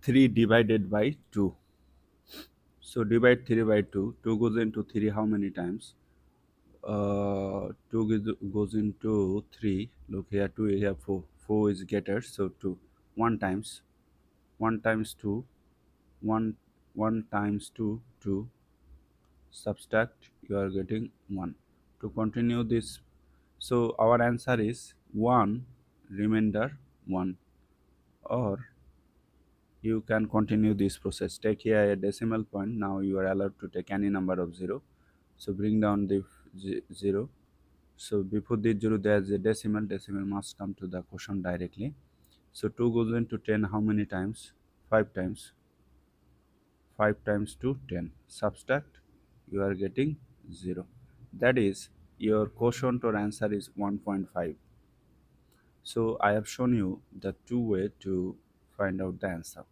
3 divided by 2. So divide 3 by 2. 2 goes into 3 how many times? 2 goes into 3. Look here, 2 here, 4. 4 is getter, so 2. 1 times. 1 times 2. 1, 1 times 2, 2. Subtract, you are getting 1. To continue this, so our answer is 1, remainder 1. Or you can continue this process. Take here a decimal point. Now you are allowed to take any number of 0. So bring down the 0. So before the 0 there is a decimal. Decimal must come to the quotient directly. So 2 goes into 10 how many times? 5 times. 5 times 2, 10. Subtract, you are getting 0. That is, your quotient or answer is 1.5. So I have shown you the two way to find out the answer.